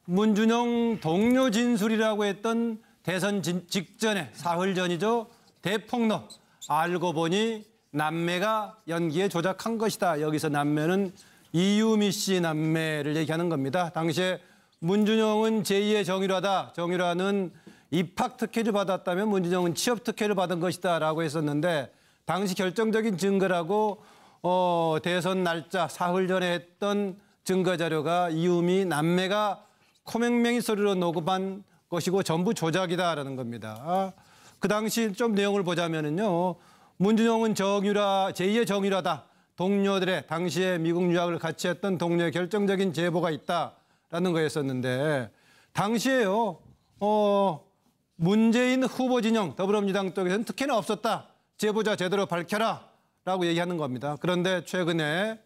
문준용 동료 진술이라고 했던 대선 직전에 사흘 전이죠. 대폭로. 알고 보니 남매가 연기에 조작한 것이다. 여기서 남매는 이유미 씨 남매를 얘기하는 겁니다. 당시에 문준용은 제2의 정유라다. 정유라는 입학 특혜를 받았다면 문준용은 취업 특혜를 받은 것이다 라고 했었는데 당시 결정적인 증거라고 대선 날짜 사흘 전에 했던 증거 자료가 이유미 남매가 코맹맹이 소리로 녹음한 것이고 전부 조작이다라는 겁니다. 그 당시 좀 내용을 보자면은요. 문준용은 정유라, 제2의 정유라다. 동료들의 당시에 미국 유학을 같이 했던 동료의 결정적인 제보가 있다라는 거였었는데 당시에요. 문재인 후보 진영 더불어민주당 쪽에서는 특혜는 없었다. 제보자 제대로 밝혀라 라고 얘기하는 겁니다. 그런데 최근에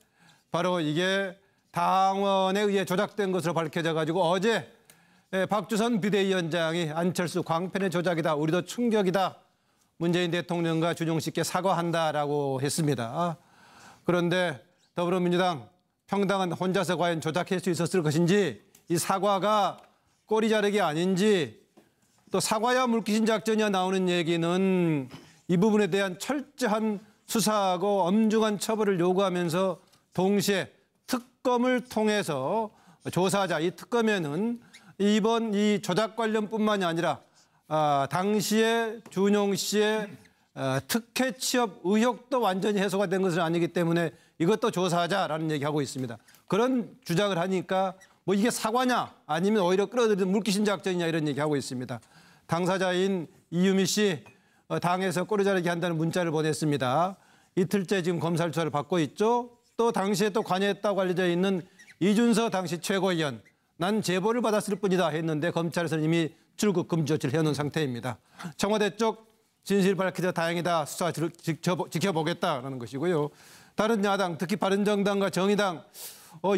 바로 이게 당원에 의해 조작된 것으로 밝혀져 가지고 어제 박주선 비대위원장이 안철수 광편의 조작이다. 우리도 충격이다. 문재인 대통령과 준용 씨께 사과한다라고 했습니다. 그런데 더불어민주당 평당은 혼자서 과연 조작할 수 있었을 것인지 이 사과가 꼬리 자르기 아닌지 또 사과야 물귀신 작전이야 나오는 얘기는 이 부분에 대한 철저한 수사하고 엄중한 처벌을 요구하면서 동시에 특검을 통해서 조사하자. 이 특검에는 이번 이 조작 관련뿐만이 아니라 당시에 준용 씨의 특혜 취업 의혹도 완전히 해소가 된 것은 아니기 때문에 이것도 조사하자라는 얘기하고 있습니다. 그런 주장을 하니까 뭐 이게 사과냐 아니면 오히려 끌어들이는 물귀신 작전이냐 이런 얘기하고 있습니다. 당사자인 이유미 씨 당에서 꼬리 자르기 한다는 문자를 보냈습니다. 이틀째 지금 검찰 수사를 받고 있죠. 또 당시에 또 관여했다고 알려져 있는 이준서 당시 최고위원. 난 제보를 받았을 뿐이다 했는데 검찰에서는 이미 출국 금지 조치를 해놓은 상태입니다. 청와대 쪽 진실 밝히자 다행이다. 수사 지켜보겠다라는 것이고요. 다른 야당 특히 바른정당과 정의당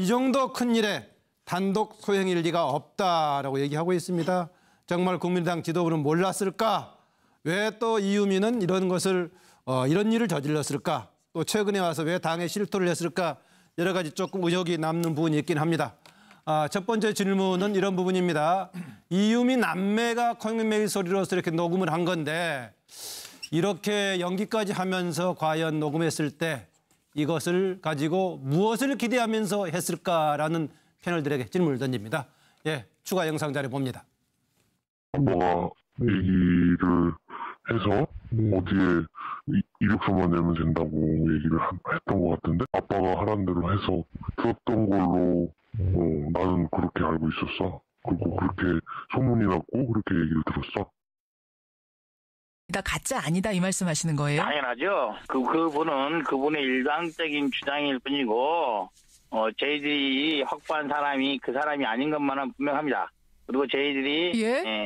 이 정도 큰 일에 단독 소행일 리가 없다라고 얘기하고 있습니다. 정말 국민의당 지도부는 몰랐을까? 왜 또 이유미는 이런 것을 이런 일을 저질렀을까? 또 최근에 와서 왜 당에 실토를 했을까? 여러 가지 조금 의혹이 남는 부분이 있긴 합니다. 첫 번째 질문은 이런 부분입니다. 이유미 남매가 코맹맹이 소리로서 이렇게 녹음을 한 건데 이렇게 연기까지 하면서 과연 녹음했을 때 이것을 가지고 무엇을 기대하면서 했을까라는 패널들에게 질문을 던집니다. 예, 추가 영상 자료 봅니다. 뭐가 얘기를 해서 어디에 이력서만 내면 된다고 얘기를 했던 것 같은데 아빠가 하라는 대로 해서 들었던 걸로 나는 그렇게 알고 있었어. 그리고 그렇게 소문이 났고 그렇게 얘기를 들었어. 나 가짜 아니다 이 말씀하시는 거예요? 당연하죠. 그분은 그분의 일방적인 주장일 뿐이고 저희들이 확보한 사람이 그 사람이 아닌 것만은 분명합니다. 그리고 저희들이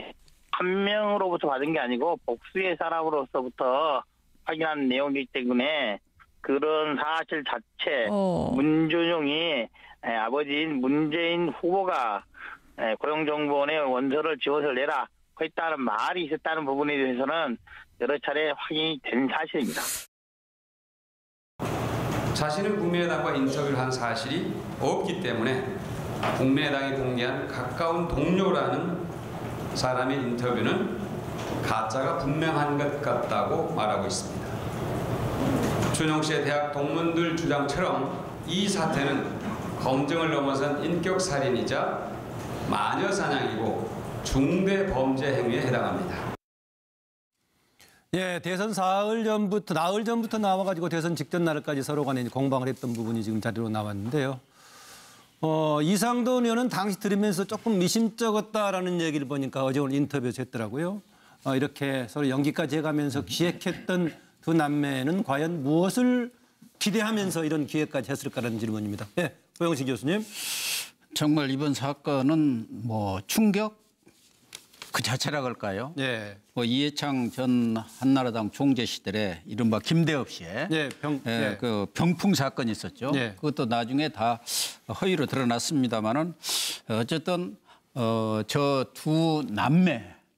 한 명으로부터 받은 게 아니고 복수의 사람으로서부터 확인한 내용이기 때문에 그런 사실 자체 문준용이 아버지인 문재인 후보가 고용정보원에 원서를 지워서 내라 했다는 말이 있었다는 부분에 대해서는 여러 차례 확인이 된 사실입니다. 자신은 국민의당과 인터뷰를 한 사실이 없기 때문에 국민의당이 공개한 가까운 동료라는 사람의 인터뷰는 가짜가 분명한 것 같다고 말하고 있습니다. 준용 씨의 대학 동문들 주장처럼 이 사태는 검증을 넘어선 인격살인이자 마녀사냥이고 중대 범죄 행위에 해당합니다. 예, 대선 나흘 전부터 나와가지고 대선 직전 날까지 서로 간에 공방을 했던 부분이 지금 자료로 나왔는데요. 이상돈 의원은 당시 들으면서 조금 미심쩍었다라는 얘기를 보니까 어제 오늘 인터뷰에서 했더라고요. 이렇게 서로 연기까지 해가면서 기획했던 두 남매는 과연 무엇을 기대하면서 이런 기획까지 했을까라는 질문입니다. 예, 고영식 교수님. 정말 이번 사건은 뭐 충격 그 자체라 할까요? 예. 이해창 전 한나라당 총재 시절에 이른바 김대엽 씨의 그 병풍 사건이 있었죠. 그것도 나중에 다 허위로 드러났습니다만은 어쨌든 저 두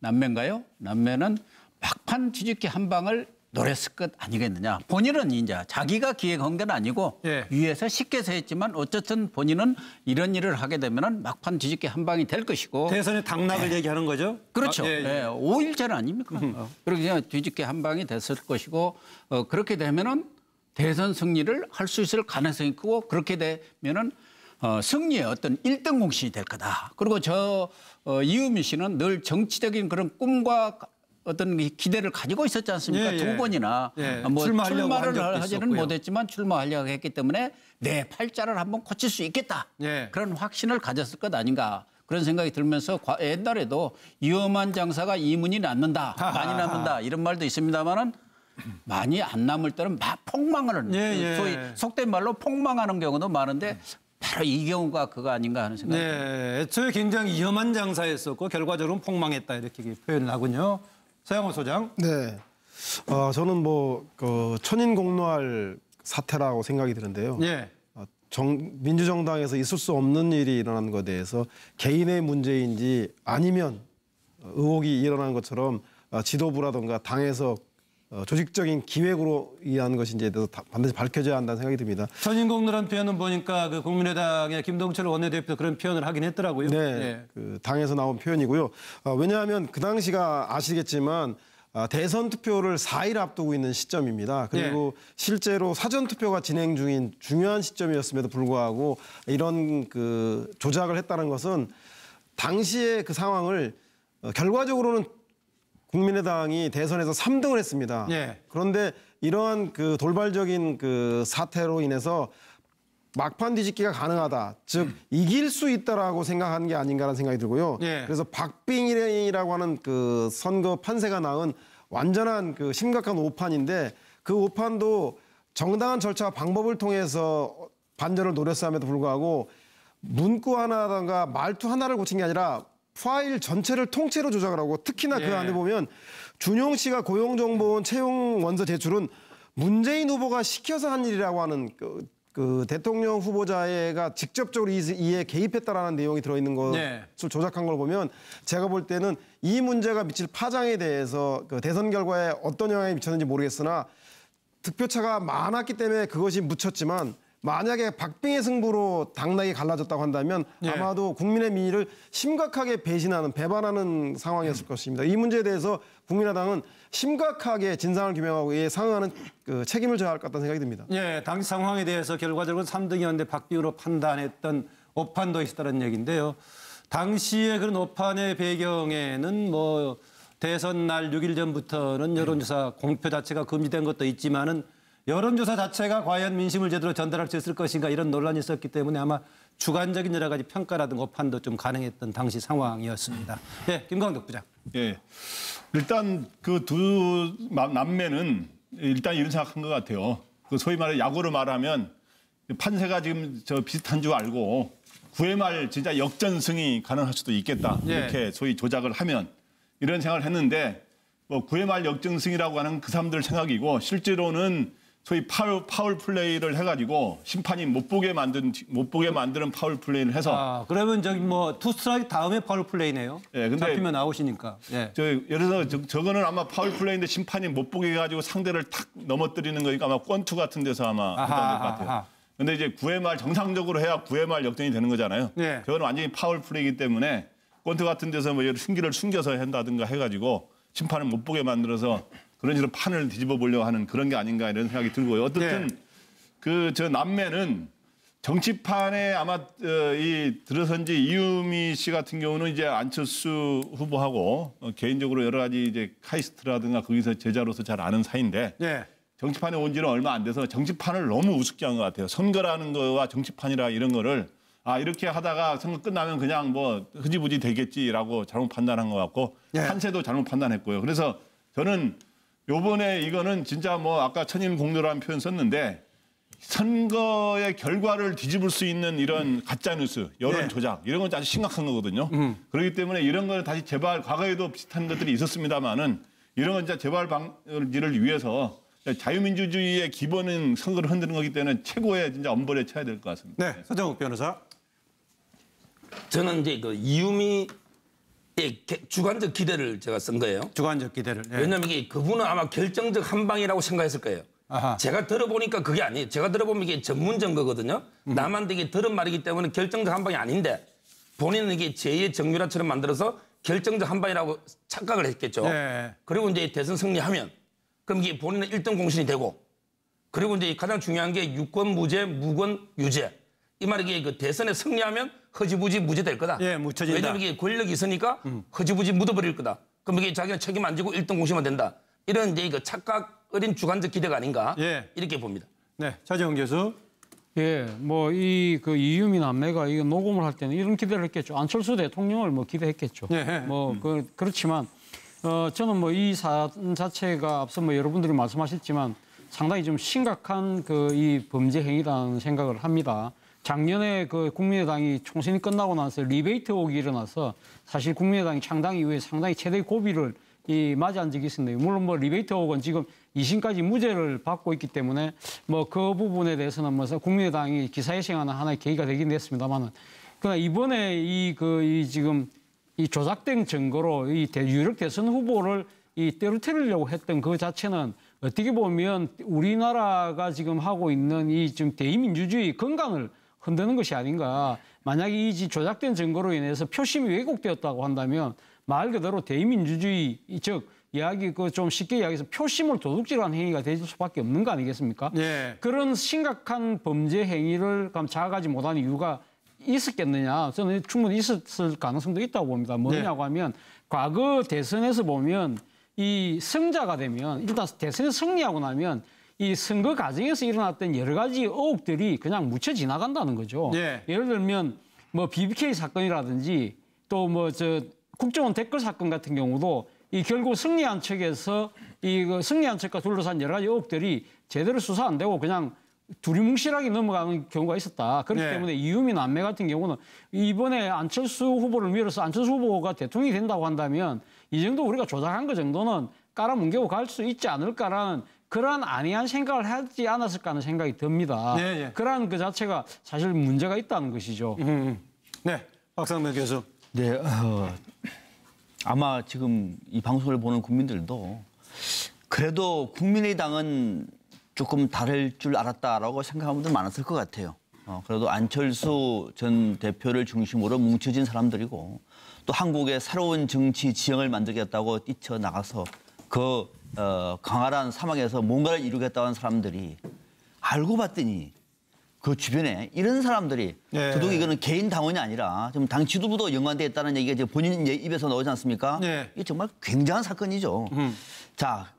남매인가요? 남매는 막판 뒤집기 한 방을 노렸을 것 아니겠느냐. 본인은 이제 자기가 기획한 건 아니고 위에서 시켜서 했지만 어쨌든 본인은 이런 일을 하게 되면은 막판 뒤집기 한 방이 될 것이고. 대선의 당락을 얘기하는 거죠? 그렇죠. 5일전 아닙니까? 그렇게 그냥 뒤집기 한 방이 됐을 것이고 그렇게 되면은 대선 승리를 할 수 있을 가능성이 크고 그렇게 되면은 승리의 어떤 1등 공신이 될 거다. 그리고 이유미 씨는 늘 정치적인 그런 꿈과 어떤 기대를 가지고 있었지 않습니까? 두 번이나 뭐 출마를 하지는 못했지만 출마하려고 했기 때문에 내 팔자를 한번 고칠 수 있겠다. 그런 확신을 가졌을 것 아닌가. 그런 생각이 들면서 옛날에도 위험한 장사가 이문이 남는다. 많이 남는다. 이런 말도 있습니다만은 많이 안 남을 때는 막 폭망하는 소위 속된 말로 폭망하는 경우도 많은데 바로 이 경우가 그거 아닌가 하는 생각이 듭니다. 애초에 굉장히 위험한 장사였었고 결과적으로는 폭망했다 이렇게 표현을 하군요. 서양호 소장. 네. 저는 그 천인공노할 사태라고 생각이 드는데요. 민주정당에서 있을 수 없는 일이 일어난 것에 대해서 개인의 문제인지 아니면 의혹이 일어난 것처럼 지도부라든가 당에서 조직적인 기획으로 의한 것인지에 대해서 반드시 밝혀져야 한다는 생각이 듭니다. 천인공노란 표현은 보니까 그 국민의당의 김동철 원내대표도 그런 표현을 하긴 했더라고요. 그 당에서 나온 표현이고요. 왜냐하면 그 당시가 아시겠지만 대선 투표를 4일 앞두고 있는 시점입니다. 그리고 실제로 사전 투표가 진행 중인 중요한 시점이었음에도 불구하고 이런 그 조작을 했다는 것은 당시의 그 상황을 결과적으로는 국민의당이 대선에서 3등을 했습니다. 그런데 이러한 그 돌발적인 그 사태로 인해서 막판 뒤집기가 가능하다. 즉 이길 수 있다라고 생각한 게 아닌가라는 생각이 들고요. 그래서 박빙이라고 하는 그 선거 판세가 낳은 완전한 그 심각한 오판인데 그 오판도 정당한 절차와 방법을 통해서 반전을 노렸음에도 불구하고 문구 하나든가 말투 하나를 고친 게 아니라 파일 전체를 통째로 조작을 하고 특히나 그 안에 보면 준용 씨가 고용정보원 채용 원서 제출은 문재인 후보가 시켜서 한 일이라고 하는 그 대통령 후보자가 직접적으로 이에 개입했다라는 내용이 들어있는 것을 조작한 걸 보면 제가 볼 때는 이 문제가 미칠 파장에 대해서 그 대선 결과에 어떤 영향이 미쳤는지 모르겠으나 득표차가 많았기 때문에 그것이 묻혔지만 만약에 박빙의 승부로 당락이 갈라졌다고 한다면 아마도 국민의 민의를 심각하게 배반하는 상황이었을 것입니다. 이 문제에 대해서 국민의당은 심각하게 진상을 규명하고 이에 상응하는 그 책임을 져야 할 것 같다는 생각이 듭니다. 당시 상황에 대해서 결과적으로 3등이었는데 박빙으로 판단했던 오판도 있었다는 얘기인데요. 당시에 그런 오판의 배경에는 뭐 대선 날 6일 전부터는 여론조사 공표 자체가 금지된 것도 있지만은 여론조사 자체가 과연 민심을 제대로 전달할 수 있을 것인가 이런 논란이 있었기 때문에 아마 주관적인 여러 가지 평가라든가 오판도 좀 가능했던 당시 상황이었습니다. 김광덕 부장. 일단 그 두 남매는 일단 이런 생각한 것 같아요. 그 소위 말해 야구로 말하면 판세가 지금 비슷한 줄 알고 9회 말 진짜 역전승이 가능할 수도 있겠다. 이렇게 소위 조작을 하면 이런 생각을 했는데 뭐 9회 말 역전승이라고 하는 그 사람들 생각이고 실제로는 소위 파울 플레이를 해가지고 심판이 못 보게 만드는 파울 플레이를 해서. 그러면 저기 뭐 투스트라이크 다음에 파울 플레이네요. 근데 잡히면 아웃이니까. 예를 들어서 저거는 아마 파울 플레이인데 심판이 못 보게 해가지고 상대를 탁 넘어뜨리는 거니까 아마 권투 같은 데서 아마 해당될 것 같아요. 근데 이제 9회 말 정상적으로 해야 9회 말 역전이 되는 거잖아요. 저거는 완전히 파울 플레이이기 때문에 권투 같은 데서 뭐 흉기를 숨겨서 한다든가 해가지고 심판을 못 보게 만들어서 그런 식으로 판을 뒤집어 보려고 하는 그런 게 아닌가 이런 생각이 들고요. 어떻든 저 남매는 정치판에 아마 들어선지 이유미 씨 같은 경우는 이제 안철수 후보하고 개인적으로 여러 가지 이제 카이스트라든가 거기서 제자로서 잘 아는 사이인데 정치판에 온 지는 얼마 안 돼서 정치판을 너무 우습게 한 것 같아요. 선거라는 거와 정치판이라 이런 거를 이렇게 하다가 선거 끝나면 그냥 뭐 흐지부지 되겠지라고 잘못 판단한 것 같고 판세도 잘못 판단했고요. 그래서 저는 요번에 이거는 진짜 뭐 아까 천인공노라는 표현 썼는데 선거의 결과를 뒤집을 수 있는 이런 가짜뉴스, 여론 조작 이런 건 아주 심각한 거거든요. 그렇기 때문에 이런 거는 다시 재발, 과거에도 비슷한 것들이 있었습니다만은 이런 건 진짜 재발 방지를 위해서 자유민주주의의 기본은 선거를 흔드는 거기 때문에 최고의 진짜 엄벌에 쳐야 될 것 같습니다. 서정욱 변호사. 저는 이제 그 이유미 예, 주관적 기대를 제가 쓴 거예요. 주관적 기대를. 예. 왜냐하면 이게 그분은 아마 결정적 한 방이라고 생각했을 거예요. 아하. 제가 들어보니까 그게 아니에요. 제가 들어보면 이게 전문 증거거든요. 남한테 이게 들은 말이기 때문에 결정적 한 방이 아닌데 본인은 이게 제2의 정유라처럼 만들어서 결정적 한 방이라고 착각을 했겠죠. 네. 그리고 이제 대선 승리하면 그럼 이게 본인은 1등 공신이 되고 그리고 이제 가장 중요한 게 유권 무죄, 무권 유죄. 이 말이 이게 그 대선에 승리하면 허지부지 무죄 될 거다. 예, 묻혀진다. 왜냐하면 이게 권력이 있으니까 허지부지 묻어버릴 거다. 그럼 이게 자기가 책임 안 지고 1등 공신만 된다. 이런 이제 그 착각 어린 주관적 기대가 아닌가 예. 이렇게 봅니다. 네, 차재홍 교수. 예, 뭐 그 이유미 남매가 이거 녹음을 할 때는 이런 기대를 했겠죠. 안철수 대통령을 뭐 기대했겠죠. 예. 그렇지만 저는 뭐 이 사안 자체가 앞서 뭐 여러분들이 말씀하셨지만 상당히 좀 심각한 그 이 범죄 행위라는 생각을 합니다. 작년에 그 국민의당이 총선이 끝나고 나서 리베이트 의혹이 일어나서 사실 국민의당이 창당 이후에 상당히 최대의 고비를 맞이한 적이 있습니다. 물론 뭐 리베이트 의혹은 지금 2심까지 무죄를 받고 있기 때문에 뭐 그 부분에 대해서는 뭐 국민의당이 기사회생하는 하나의 계기가 되긴 했습니다만은 그러나 이번에 지금 이 조작된 증거로 유력 대선 후보를 떨어뜨리려고 했던 그 자체는 어떻게 보면 우리나라가 지금 하고 있는 이 지금 대의민주주의 건강을 흔드는 것이 아닌가. 만약에 이 조작된 증거로 인해서 표심이 왜곡되었다고 한다면 말 그대로 대의민주주의 즉 이야기 좀 쉽게 이야기해서 표심을 도둑질하는 행위가 될 수밖에 없는 거 아니겠습니까? 예. 그런 심각한 범죄 행위를 자각하지 못하는 이유가 있었겠느냐? 저는 충분히 있었을 가능성도 있다고 봅니다. 뭐냐고 하면 과거 대선에서 보면 이 승자가 되면 일단 대선에 승리하고 나면 이 선거 과정에서 일어났던 여러 가지 의혹들이 그냥 묻혀 지나간다는 거죠. 예. 예를 들면 뭐 BBK 사건이라든지 또 뭐 국정원 댓글 사건 같은 경우도 결국 승리한 측에서 승리한 측과 둘러싼 여러 가지 의혹들이 제대로 수사 안 되고 그냥 두리뭉실하게 넘어가는 경우가 있었다. 그렇기 때문에 이유미 남매 같은 경우는 이번에 안철수 후보를 밀어서 안철수 후보가 대통령이 된다고 한다면 이 정도 우리가 조작한 거 정도는 깔아뭉개고 갈 수 있지 않을까라는 그러한 안이한 생각을 하지 않았을까 하는 생각이 듭니다. 그러한 그 자체가 사실 문제가 있다는 것이죠. 네, 박상면 교수. 네, 아마 지금 이 방송을 보는 국민들도 그래도 국민의당은 조금 다를 줄 알았다라고 생각하는 분들 많았을 것 같아요. 그래도 안철수 전 대표를 중심으로 뭉쳐진 사람들이고 또 한국의 새로운 정치 지형을 만들겠다고 뛰쳐나가서 그 강활한 사막에서 뭔가를 이루겠다는 사람들이 알고 봤더니 그 주변에 이런 사람들이 더더욱 이거는 개인 당원이 아니라 좀 당 지도부도 연관돼 있다는 얘기가 이제 본인 입에서 나오지 않습니까? 이게 정말 굉장한 사건이죠. 자,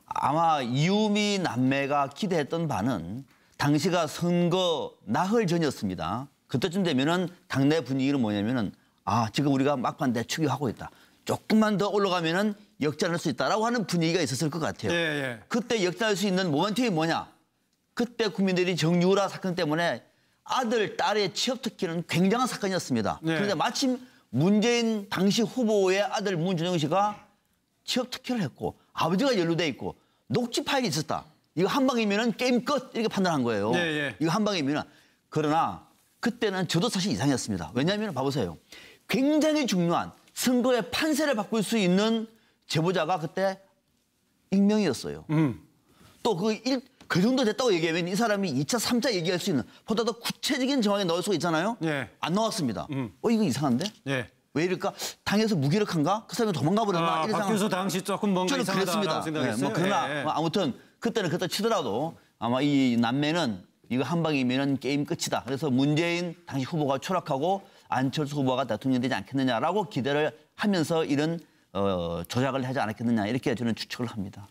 아마 이유미 남매가 기대했던 바는 당시가 선거 나흘 전이었습니다. 그때쯤 되면은 당내 분위기는 뭐냐면은 지금 우리가 막판 대축이 하고 있다. 조금만 더 올라가면은 역전할 수 있다라고 하는 분위기가 있었을 것 같아요. 그때 역전할 수 있는 모멘텀이 뭐냐? 그때 국민들이 정유라 사건 때문에 아들, 딸의 취업 특혜는 굉장한 사건이었습니다. 그런데 마침 문재인 당시 후보의 아들 문준영 씨가 취업 특혜를 했고 아버지가 연루돼 있고 녹취 파일이 있었다. 이거 한 방이면은 게임 끝 이렇게 판단한 거예요. 이거 한 방이면은. 그러나 그때는 저도 사실 이상했습니다. 왜냐하면 봐보세요. 굉장히 중요한 선거의 판세를 바꿀 수 있는 제보자가 그때 익명이었어요. 또 그 정도 됐다고 얘기하면 이 사람이 2차, 3차 얘기할 수 있는 보다 더 구체적인 정황에 넣을 수가 있잖아요. 안 나왔습니다. 이거 이상한데? 왜 이럴까? 당에서 무기력한가? 그 사람이 도망가 버렸나? 박 교수 당시 조금 뭔가 이상하다고 생각했어요. 그러나 아무튼 그때는 그렇다 치더라도 아마 이 남매는 이거 한 방이면 게임 끝이다. 그래서 문재인 당시 후보가 추락하고 안철수 후보가 대통령이 되지 않겠느냐라고 기대를 하면서 이런 조작을 하지 않았겠느냐 이렇게 저는 추측을 합니다.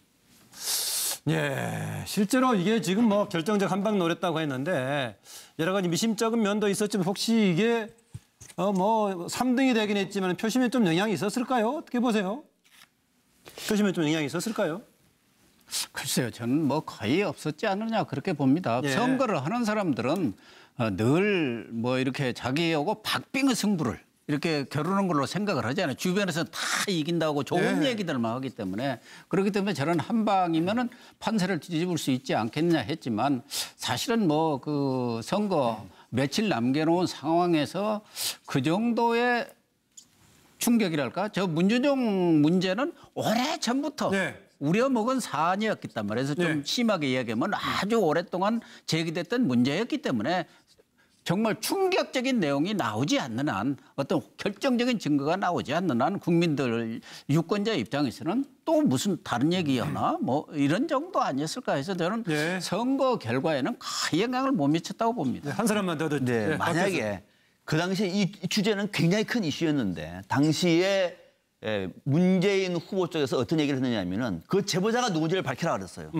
실제로 이게 지금 뭐 결정적 한방 노렸다고 했는데 여러 가지 미심쩍은 면도 있었지만 혹시 이게 뭐 3등이 되긴 했지만 표심에 좀 영향이 있었을까요? 어떻게 보세요? 표심에 좀 영향이 있었을까요? 글쎄요, 저는 뭐 거의 없었지 않느냐 그렇게 봅니다. 선거를 하는 사람들은 늘 뭐 이렇게 자기하고 박빙의 승부를 이렇게 겨루는 걸로 생각을 하잖아요. 주변에서 다 이긴다고 좋은 얘기들만 하기 때문에 그렇기 때문에 저런 한 방이면은 판세를 뒤집을 수 있지 않겠냐 했지만 사실은 뭐 그 선거 며칠 남겨놓은 상황에서 그 정도의 충격이랄까? 저 문준용 문제는 오래 전부터 우려먹은 사안이었기 때문에 그래서 좀 심하게 이야기하면 아주 오랫동안 제기됐던 문제였기 때문에 정말 충격적인 내용이 나오지 않는 한 어떤 결정적인 증거가 나오지 않는 한 국민들 유권자 입장에서는 또 무슨 다른 얘기였나 뭐 이런 정도 아니었을까 해서 저는 선거 결과에는 큰 영향을 못 미쳤다고 봅니다. 한 사람만 더 듣죠. 만약에 그 당시에 이 주제는 굉장히 큰 이슈였는데 당시에 문재인 후보 쪽에서 어떤 얘기를 했느냐면은 그 제보자가 누군지를 밝히라 그랬어요.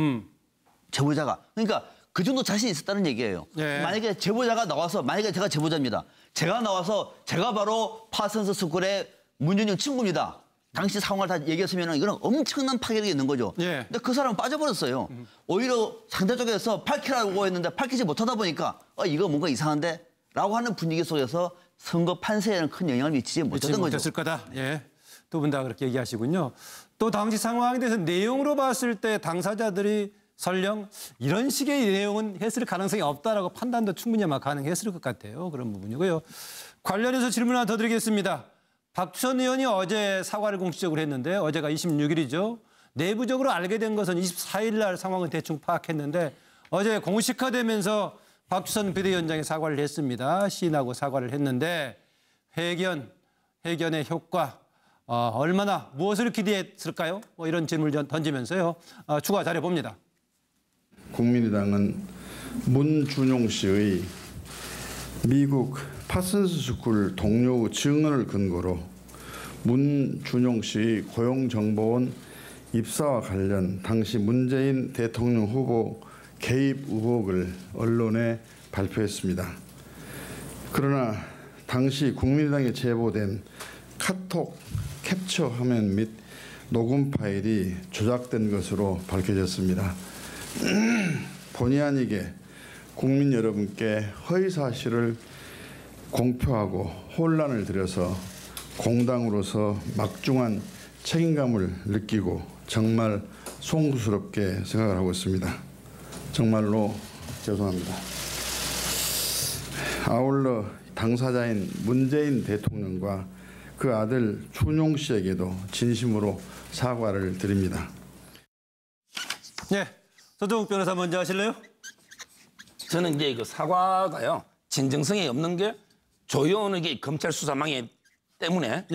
제보자가. 그러니까 그 정도 자신이 있었다는 얘기예요. 만약에 제보자가 나와서 만약에 제가 제보자입니다. 제가 나와서 제가 바로 파슨스 스쿨의 문준용 친구입니다. 당시 상황을 다 얘기했으면 이거는 엄청난 파괴력이 있는 거죠. 근데 그 사람은 빠져버렸어요. 오히려 상대 쪽에서 밝히라고 했는데 밝히지 못하다 보니까 이거 뭔가 이상한데? 라고 하는 분위기 속에서 선거 판세에는 큰 영향을 미치지 못했던 거죠. 못했을 거다. 두 분 다 그렇게 얘기하시군요. 또 당시 상황에 대해서 내용으로 봤을 때 당사자들이 설령 이런 식의 내용은 했을 가능성이 없다라고 판단도 충분히 아마 가능했을 것 같아요. 그런 부분이고요. 관련해서 질문 하나 더 드리겠습니다. 박주선 의원이 어제 사과를 공식적으로 했는데 어제가 26일이죠. 내부적으로 알게 된 것은 24일 날 상황은 대충 파악했는데 어제 공식화되면서 박주선 비대위원장이 사과를 했습니다. 시인하고 사과를 했는데 회견의 효과 얼마나 무엇을 기대했을까요? 뭐 이런 질문을 던지면서요. 추가 자료 봅니다. 국민의당은 문준용 씨의 미국 파슨스 스쿨 동료 증언을 근거로 문준용 씨의 고용정보원 입사와 관련 당시 문재인 대통령 후보 개입 의혹을 언론에 발표했습니다. 그러나 당시 국민의당에 제보된 카톡 캡처 화면 및 녹음 파일이 조작된 것으로 밝혀졌습니다. 본의 아니게 국민 여러분께 허위 사실을 공표하고 혼란을 드려서 공당으로서 막중한 책임감을 느끼고 정말 송구스럽게 생각을 하고 있습니다. 정말로 죄송합니다. 아울러 당사자인 문재인 대통령과 그 아들 준용 씨에게도 진심으로 사과를 드립니다. 서동욱 변호사 먼저 하실래요? 저는 이제 그 사과가요 진정성이 없는 게 조용하게 검찰 수사망에 때문에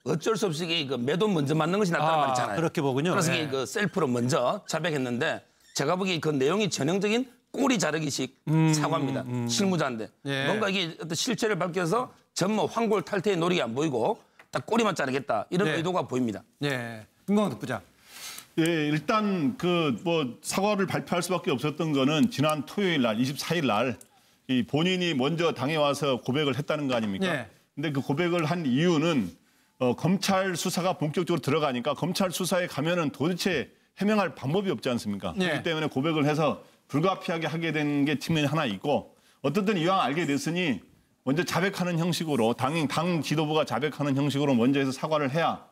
어쩔 수 없이 그 매도 먼저 맞는 것이 낫다는 말 있잖아요. 그렇게 보군요. 그래서 그 셀프로 먼저 자백했는데 제가 보기에 그 내용이 전형적인 꼬리 자르기식 사과입니다. 실무자인데 뭔가 이게 어떤 실체를 밝혀서 전모 황골 탈퇴의 노력이 안 보이고 딱 꼬리만 자르겠다 이런 의도가 보입니다. 김광석 부장. 일단 그 뭐 사과를 발표할 수밖에 없었던 거는 지난 토요일 날 24일 날 이 본인이 먼저 당에 와서 고백을 했다는 거 아닙니까? 근데 그 고백을 한 이유는 검찰 수사가 본격적으로 들어가니까 검찰 수사에 가면은 도대체 해명할 방법이 없지 않습니까? 그렇기 때문에 고백을 해서 불가피하게 하게 된 게 측면이 하나 있고 어떻든 이왕 알게 됐으니 먼저 자백하는 형식으로 당 지도부가 자백하는 형식으로 먼저 해서 사과를 해야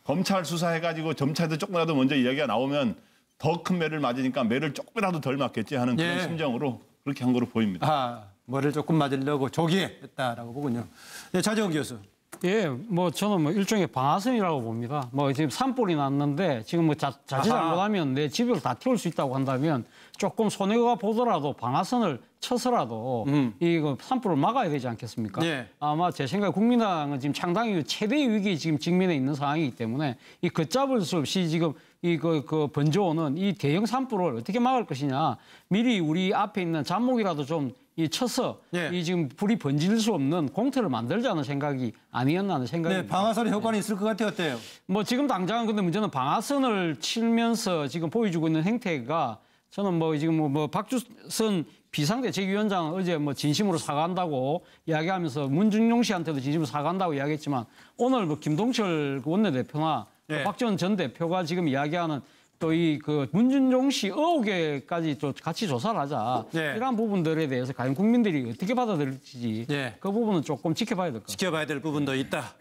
검찰 수사해가지고 점차에서 조금이라도 먼저 이야기가 나오면 더 큰 매를 맞으니까 매를 조금이라도 덜 맞겠지 하는 그런 심정으로 그렇게 한 거로 보입니다. 뭐를 조금 맞으려고 조기에 했다라고 보군요. 차재원 교수. 뭐 저는 뭐 일종의 방아선이라고 봅니다. 뭐 지금 산불이 났는데 지금 뭐 자칫 잘못하면 내 집을 다 태울 수 있다고 한다면 조금 손해가 보더라도 방아선을 쳐서라도 이거 산불을 막아야 되지 않겠습니까? 아마 제 생각에 국민당은 지금 상당히 최대의 위기 지금 직면해 있는 상황이기 때문에 이 걷잡을 수 없이 지금 그 번져오는 이 대형 산불을 어떻게 막을 것이냐. 미리 우리 앞에 있는 잡목이라도 좀 쳐서 이 지금 불이 번질 수 없는 공터를 만들자는 생각이 아니었나 하는 생각이. 방아선의 효과는 있을 것 같아요. 어때요? 뭐 지금 당장은 근데 문제는 방아선을 치면서 지금 보여주고 있는 행태가 저는 뭐 지금 뭐 박주선 비상대책위원장은 어제 뭐 진심으로 사과한다고 이야기하면서 문준용 씨한테도 진심으로 사과한다고 이야기했지만 오늘 뭐 김동철 원내대표나 박지원 전 대표가 지금 이야기하는 또 이 그 문준용 씨 의혹에까지 또 같이 조사를 하자. 이러한 부분들에 대해서 과연 국민들이 어떻게 받아들일지 그 부분은 조금 지켜봐야 될 것 같아요. 지켜봐야 될 부분도 있다.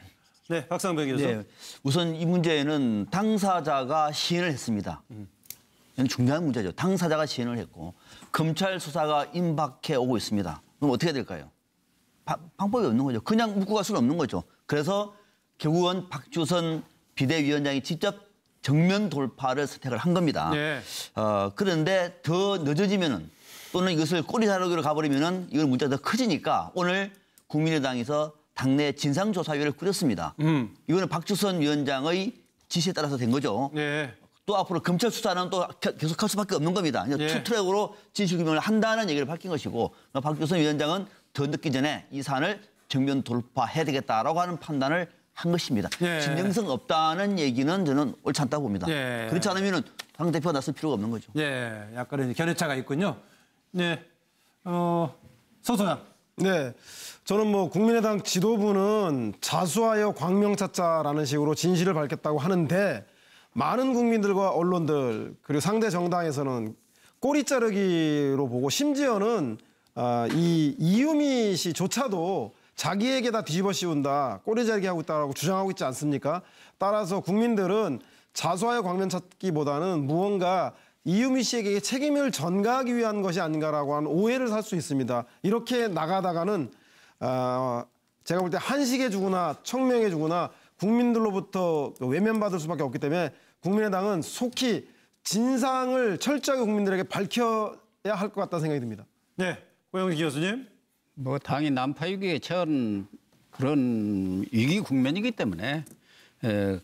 박상병 교수. 우선 이 문제는 당사자가 시인을 했습니다. 이건 중요한 문제죠. 당사자가 시인을 했고 검찰 수사가 임박해 오고 있습니다. 그럼 어떻게 될까요? 방법이 없는 거죠. 그냥 묻고 갈 수는 없는 거죠. 그래서 결국은 박주선 비대위원장이 직접 정면 돌파를 선택을 한 겁니다. 네. 그런데 더 늦어지면은 또는 이것을 꼬리 자르기로 가버리면은 이건 문제가 더 커지니까 오늘 국민의당에서 당내 진상조사위를 꾸렸습니다. 이거는 박주선 위원장의 지시에 따라서 된 거죠. 네. 또 앞으로 검찰 수사는 또 계속할 수밖에 없는 겁니다. 투트랙으로 진실규명을 한다는 얘기를 밝힌 것이고 박주선 위원장은 더 늦기 전에 이 사안을 정면 돌파해야 되겠다라고 하는 판단을 한 것입니다. 진정성 없다는 얘기는 저는 옳지 않다고 봅니다. 그렇지 않으면 당대표가 나설 필요가 없는 거죠. 약간의 견해차가 있군요. 네, 서 소장. 네, 저는 뭐 국민의당 지도부는 자수하여 광명 찾자라는 식으로 진실을 밝혔다고 하는데 많은 국민들과 언론들 그리고 상대 정당에서는 꼬리 자르기로 보고 심지어는 이 이유미 씨조차도 자기에게 다 뒤집어 씌운다, 꼬리 자르기 하고 있다고 주장하고 있지 않습니까? 따라서 국민들은 자수하여 광명 찾기보다는 무언가 이유미 씨에게 책임을 전가하기 위한 것이 아닌가라고 하는 오해를 살 수 있습니다. 이렇게 나가다가는 제가 볼 때 한식에 주거나 청명에 주거나 국민들로부터 외면받을 수밖에 없기 때문에 국민의당은 속히 진상을 철저하게 국민들에게 밝혀야 할 것 같다는 생각이 듭니다. 네, 고영식 교수님. 뭐 당이 난파위기에 처한 그런 위기 국면이기 때문에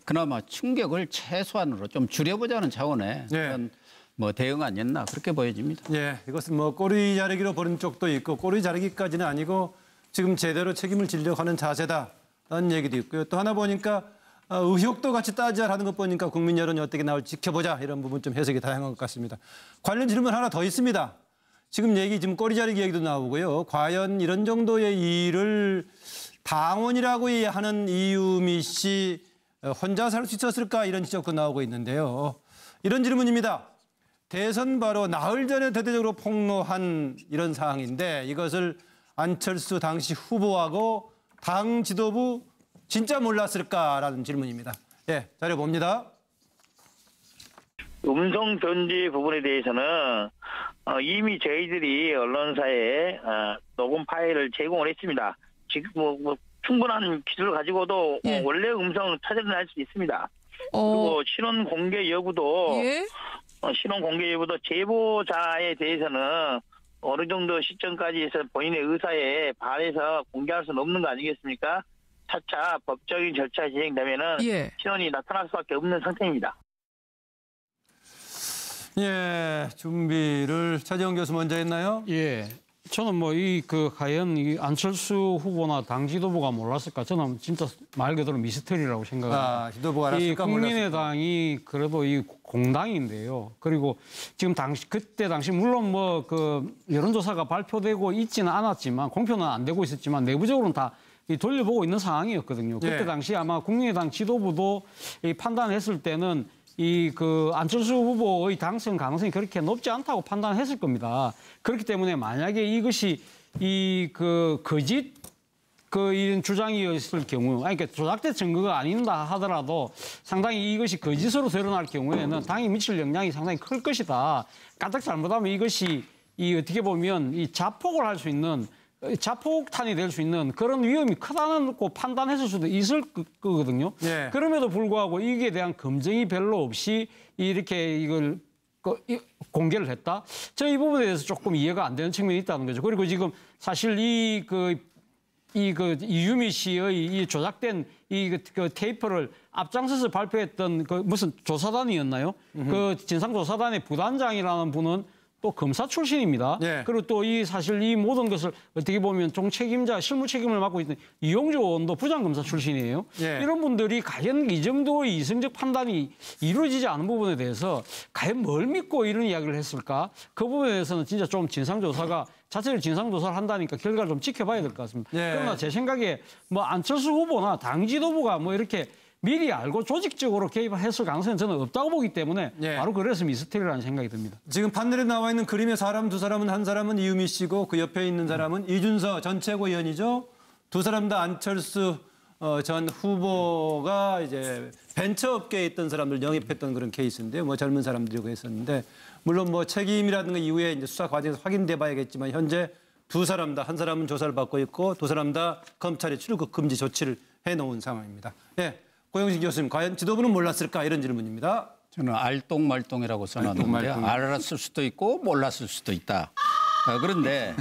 그나마 충격을 최소한으로 좀 줄여보자는 차원의 그런 뭐 대응 아니었나 그렇게 보여집니다. 이것은 뭐 꼬리 자르기로 보는 쪽도 있고 꼬리 자르기까지는 아니고 지금 제대로 책임을 지려고 하는 자세다라는 얘기도 있고요. 또 하나 보니까 의혹도 같이 따지자라는 것 보니까 국민 여론이 어떻게 나올지 지켜보자 이런 부분 좀 해석이 다양한 것 같습니다. 관련 질문 하나 더 있습니다. 지금 꼬리 자르기 얘기도 나오고요. 과연 이런 정도의 일을 당원이라고 하는 이유미 씨 혼자서 할 수 있었을까 이런 지적도 나오고 있는데요. 이런 질문입니다. 대선 바로 나흘 전에 대대적으로 폭로한 이런 상황인데 이것을 안철수 당시 후보하고 당 지도부 진짜 몰랐을까라는 질문입니다. 자료 봅니다. 음성 변제 부분에 대해서는 이미 저희들이 언론사에 녹음 파일을 제공을 했습니다. 지금 뭐 충분한 기술을 가지고도 원래 음성을 찾아낼 수 있습니다. 그리고 신원 공개 여부도 제보자에 대해서는 어느 정도 시점까지 해서 본인의 의사에 반해서 공개할 수는 없는 거 아니겠습니까? 차차 법적인 절차 진행되면은 신원이 나타날 수밖에 없는 상태입니다. 준비를 차재원 교수 먼저 했나요? 저는 뭐 과연 이 안철수 후보나 당 지도부가 몰랐을까? 저는 진짜 말 그대로 미스터리라고 생각합니다. 지도부가 알았을까? 이 국민의당이 그래도 이 공당인데요. 그리고 지금 그때 당시 물론 뭐 여론조사가 발표되고 있지는 않았지만 공표는 안 되고 있었지만 내부적으로는 다 돌려보고 있는 상황이었거든요. 그때 당시 아마 국민의당 지도부도 판단했을 때는 안철수 후보의 당선 가능성이 그렇게 높지 않다고 판단했을 겁니다. 그렇기 때문에 만약에 이것이 거짓 이런 주장이었을 경우, 그러니까 조작된 증거가 아닌다 하더라도 상당히 이것이 거짓으로 드러날 경우에는 당이 미칠 영향이 상당히 클 것이다. 까딱 잘못하면 이것이 어떻게 보면 자폭을 할 수 있는 자폭탄이 될 수 있는 그런 위험이 크다는 거 판단했을 수도 있을 거거든요. 그럼에도 불구하고 이게 대한 검증이 별로 없이 이렇게 이걸 공개를 했다. 저 이 부분에 대해서 조금 이해가 안 되는 측면이 있다는 거죠. 그리고 지금 사실 이유미 씨의 이 조작된 테이프를 앞장서서 발표했던 무슨 조사단이었나요? 진상조사단의 부단장이라는 분은 또 검사 출신입니다. 그리고 또 사실 이 모든 것을 어떻게 보면 총책임자, 실무 책임을 맡고 있는 이용주 의원도 부장검사 출신이에요. 이런 분들이 과연 이 정도의 이성적 판단이 이루어지지 않은 부분에 대해서 과연 뭘 믿고 이런 이야기를 했을까? 그 부분에 대해서는 진짜 좀 진상조사가 자체를 진상조사를 한다니까 결과를 좀 지켜봐야 될 것 같습니다. 그러나 제 생각에 뭐 안철수 후보나 당 지도부가 뭐 이렇게 미리 알고 조직적으로 개입했을 가능성은 저는 없다고 보기 때문에 바로 그래서 미스터리라는 생각이 듭니다. 지금 판넬에 나와 있는 그림의 두 사람은 한 사람은 이유미 씨고 그 옆에 있는 사람은 이준서 전 최고위원이죠. 두 사람 다 안철수 전 후보가 이제 벤처업계에 있던 사람들 영입했던 그런 케이스인데요. 뭐 젊은 사람들이고 했었는데 물론 뭐 책임이라든가 이후에 이제 수사 과정에서 확인돼 봐야겠지만 현재 두 사람 다 한 사람은 조사를 받고 있고 두 사람 다 검찰이 출국 금지 조치를 해놓은 상황입니다. 예, 고영식 교수님, 과연 지도부는 몰랐을까 이런 질문입니다. 저는 알똥말똥이라고 써놨는데 알았을 수도 있고 몰랐을 수도 있다. 그런데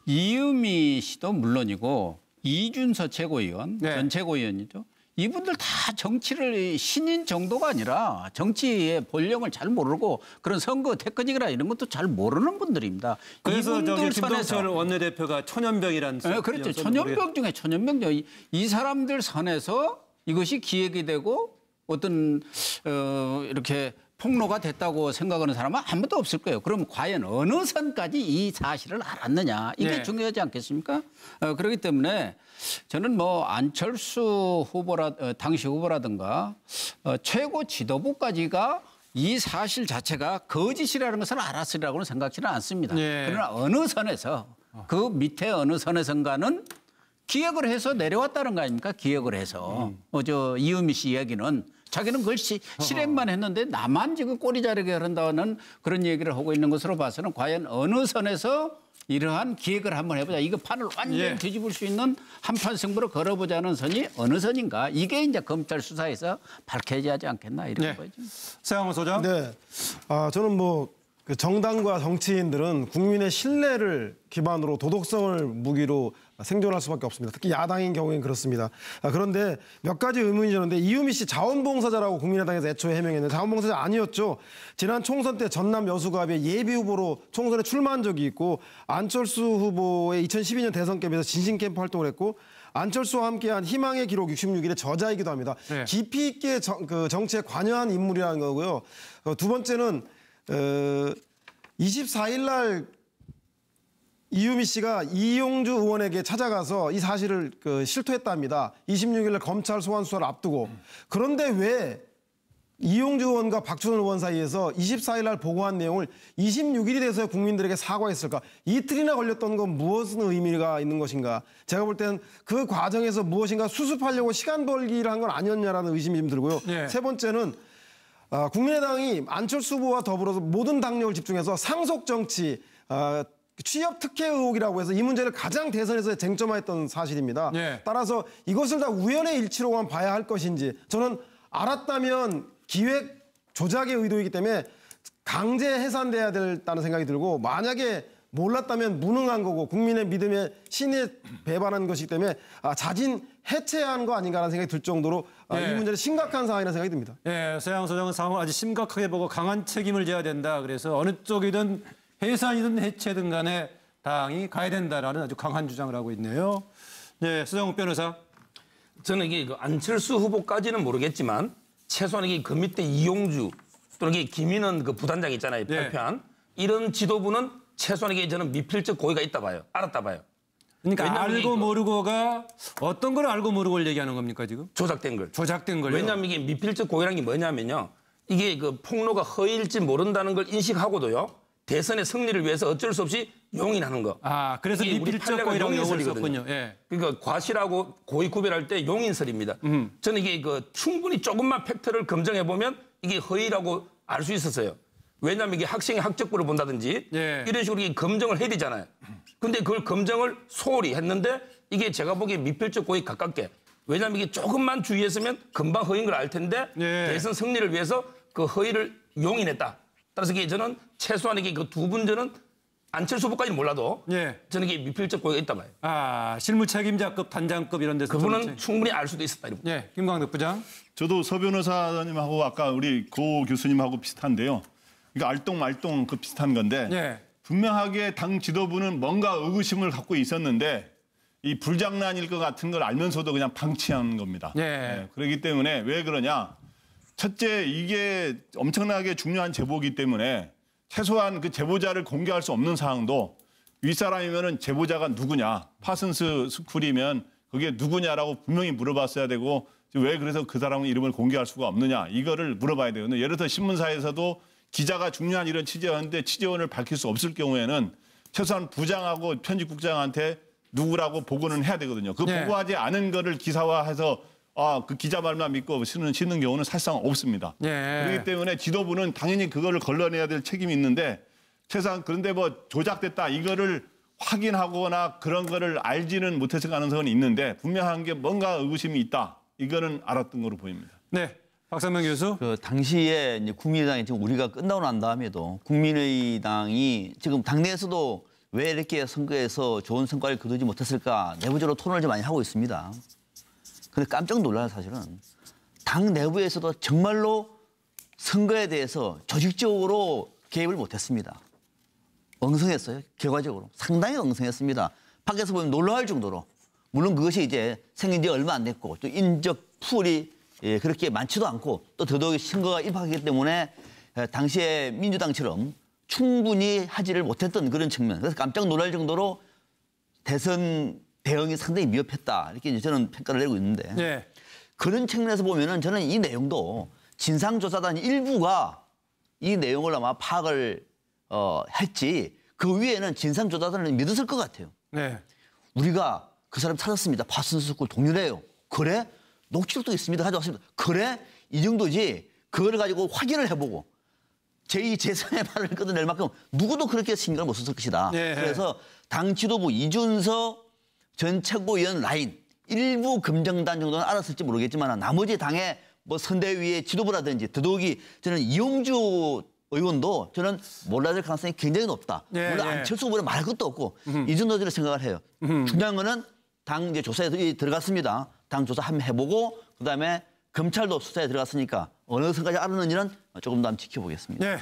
이유미 씨도 물론이고 이준서 최고위원, 전 최고위원이죠. 이분들 다 정치를 신인 정도가 아니라 정치의 본령을 잘 모르고 그런 선거 테크닉이나 이런 것도 잘 모르는 분들입니다. 그래서 저기 김동철 원내대표가 천연병이라는 그렇죠. 천연병 중에 천연병. 이 사람들 선에서 이것이 기획이 되고 어떤 이렇게 폭로가 됐다고 생각하는 사람은 아무도 없을 거예요. 그럼 과연 어느 선까지 이 사실을 알았느냐 이게 중요하지 않겠습니까? 그렇기 때문에 저는 뭐 안철수 당시 후보라든가 최고 지도부까지가 이 사실 자체가 거짓이라는 것을 알았으리라고는 생각지는 않습니다. 그러나 어느 선에서 그 밑에 어느 선에선가는 기획을 해서 내려왔다는 거 아닙니까? 기획을 해서. 이유미 씨 이야기는 자기는 그걸 실행만 했는데 나만 지금 꼬리 자르게 한다는 그런 얘기를 하고 있는 것으로 봐서는 과연 어느 선에서 이러한 기획을 한번 해보자. 이거 판을 완전히 뒤집을 수 있는 한판 승부를 걸어보자는 선이 어느 선인가. 이게 이제 검찰 수사에서 밝혀져야 하지 않겠나 이런 거죠. 세영호 소장. 네. 저는 그 정당과 정치인들은 국민의 신뢰를 기반으로 도덕성을 무기로 생존할 수밖에 없습니다. 특히 야당인 경우에는 그렇습니다. 그런데 몇 가지 의문이 드는데 이유미 씨 자원봉사자라고 국민의당에서 애초에 해명했는데 자원봉사자 아니었죠. 지난 총선 때 전남 여수갑에 예비후보로 총선에 출마한 적이 있고 안철수 후보의 2012년 대선 캠프에서 진신캠프 활동을 했고 안철수와 함께한 희망의 기록 66일의 저자이기도 합니다. 깊이 있게 정치에 관여한 인물이라는 거고요. 두 번째는 24일 날 이유미 씨가 이용주 의원에게 찾아가서 이 사실을 실토했답니다. 26일 날 검찰 소환 수사를 앞두고. 그런데 왜 이용주 의원과 박준원 의원 사이에서 24일 날 보고한 내용을 26일이 돼서 국민들에게 사과했을까? 이틀이나 걸렸던 건 무엇은 의미가 있는 것인가? 제가 볼 때는 그 과정에서 무엇인가 수습하려고 시간 벌기를 한 건 아니었냐라는 의심이 좀 들고요. 세 번째는 국민의당이 안철수 후보와 더불어서 모든 당력을 집중해서 상속 정치, 취업 특혜 의혹이라고 해서 이 문제를 가장 대선에서 쟁점화했던 사실입니다. 따라서 이것을 다 우연의 일치로만 봐야 할 것인지 저는 알았다면 기획 조작의 의도이기 때문에 강제 해산돼야 된다는 생각이 들고 만약에 몰랐다면 무능한 거고 국민의 믿음에 신에 배반한 것이기 때문에 자진 해체한 거 아닌가라는 생각이 들 정도로 이 문제는 심각한 상황이라는 생각이 듭니다. 서양 소장은 상황을 아주 심각하게 보고 강한 책임을 져야 된다. 그래서 어느 쪽이든 해산이든 해체든 간에 당이 가야 된다라는 아주 강한 주장을 하고 있네요. 수정욱 변호사. 저는 이게 안철수 후보까지는 모르겠지만 최소한 이게 그 밑에 이용주 또는 이게 김인원 그 부단장 있잖아요. 발표한 이런 지도부는 최소한 이게 저는 미필적 고의가 있다 봐요. 알았다 봐요. 그러니까 알고 모르고가 어떤 걸 알고 모르고를 얘기하는 겁니까 지금? 조작된 걸. 조작된 걸요? 왜냐하면 이게 미필적 고의라는 게 뭐냐면요. 이게 그 폭로가 허위일지 모른다는 걸 인식하고도요. 대선의 승리를 위해서 어쩔 수 없이 용인하는 거. 그래서 미필적 고의라고 용어를 썼군요. 그러니까 과실하고 고의 구별할 때 용인설입니다. 저는 이게 충분히 조금만 팩트를 검증해 보면 이게 허위라고 알 수 있었어요. 왜냐하면 이게 학생의 학적부를 본다든지 이런 식으로 이게 검증을 해야 되잖아요. 근데 그걸 검증을 소홀히 했는데 이게 제가 보기에 미필적 고의 가깝게. 왜냐하면 이게 조금만 주의했으면 금방 허위인 걸 알 텐데 대선 승리를 위해서 그 허위를 용인했다. 따라서 이게 저는 최소한 이게 그 두 분 저는 안철수 후보까지는 몰라도 저는 이게 미필적 고의가 있다 봐요. 실무 책임자급, 단장급 이런 데서 그분은 충분히 알 수도 있었다. 김광덕 부장. 저도 서 변호사님하고 아까 우리 고 교수님하고 비슷한데요. 그러니까 알똥말똥 그 비슷한 건데 분명하게 당 지도부는 뭔가 의구심을 갖고 있었는데 이 불장난일 것 같은 걸 알면서도 그냥 방치한 겁니다. 그렇기 때문에 왜 그러냐. 첫째, 이게 엄청나게 중요한 제보이기 때문에 최소한 그 제보자를 공개할 수 없는 사항도 윗사람이면은 제보자가 누구냐. 파슨스 스쿨이면 그게 누구냐라고 분명히 물어봤어야 되고 왜 그래서 그 사람의 이름을 공개할 수가 없느냐. 이거를 물어봐야 돼요. 예를 들어 신문사에서도 기자가 중요한 이런 취재원인데 취재원을 밝힐 수 없을 경우에는 최소한 부장하고 편집국장한테 누구라고 보고는 해야 되거든요. 그 보고하지 않은 거를 기사화해서 그 기자 말만 믿고 쓰는 경우는 사실상 없습니다. 그렇기 때문에 지도부는 당연히 그거를 걸러내야 될 책임이 있는데 최소한 그런데 뭐 조작됐다 이거를 확인하거나 그런 거를 알지는 못했을 가능성은 있는데 분명한 게 뭔가 의구심이 있다. 이거는 알았던 거로 보입니다. 네. 박상명 교수. 그 당시에 이제 국민의당이 지금 우리가 끝나고 난 다음에도 국민의당이 지금 당내에서도 왜 이렇게 선거에서 좋은 성과를 거두지 못했을까 내부적으로 토론을 좀 많이 하고 있습니다. 근데 깜짝 놀라요, 사실은. 당 내부에서도 정말로 선거에 대해서 조직적으로 개입을 못했습니다. 엉성했어요, 결과적으로. 상당히 엉성했습니다. 밖에서 보면 놀라울 정도로. 물론 그것이 이제 생긴 지 얼마 안 됐고 또 인적 풀이 그렇게 많지도 않고 또 더더욱 선거가 입학했기 때문에 당시에 민주당처럼 충분히 하지를 못했던 그런 측면. 그래서 깜짝 놀랄 정도로 대선 대응이 상당히 미흡했다. 이렇게 이제 저는 평가를 내고 있는데 네. 그런 측면에서 보면은 저는 이 내용도 진상조사단 일부가 이 내용을 아마 파악을 했지 그 위에는 진상조사단을 믿었을 것 같아요. 네. 우리가 그 사람 찾았습니다. 파슨스쿨 동료래요. 그래? 녹취록도 있습니다. 가져왔습니다. 그래? 이 정도지. 그걸 가지고 확인을 해보고 제2, 제3의 발을 끊어낼 만큼 누구도 그렇게 신경을 못 썼을 것이다. 네. 그래서 당 지도부 이준서 전 최고위원 라인 일부 검정단 정도는 알았을지 모르겠지만 나머지 당의 뭐 선대위의 지도부라든지 더더욱이 저는 이용주 의원도 저는 몰라야 될 가능성이 굉장히 높다. 네, 물론 안철수 후보는 말할 것도 없고 이 정도로 생각을 해요. 중요한 거는 당 이제 조사에 들어갔습니다. 당 조사 한번 해보고 그다음에 검찰도 수사에 들어갔으니까 어느 선까지 알았는지는 조금 더 한번 지켜보겠습니다. 네.